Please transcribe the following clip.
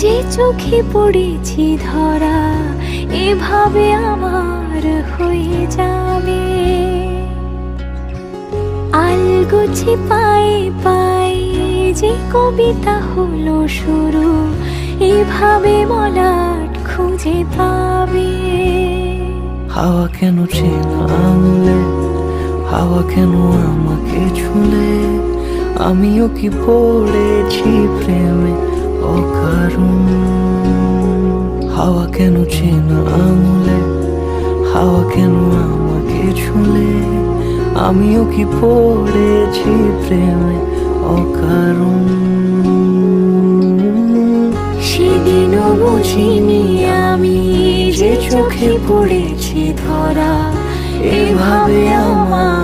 যে চোখে পড়েছি ধরা এভাবে আমার হয়ে যাবে। আলগোছে পায়ে পায়ে যে কবিতা হলো শুরু, এভাবে মলাট খুঁজে পাবে। হাওয়া কেন চেনা আঙুলে, হাওয়া কেন আমাকে ছুলে, আমিও কি পড়েছি প্রেমে অকারণ। হাওয়া কেন চেনা আঙুলে, হাওয়া কেন আমাকে ছুলে, আমিও কি পড়েছি প্রেমে অকারণ। সেদিনও বুঝিনি আমি যে চোখে পড়েছি ধরা এভাবে আমার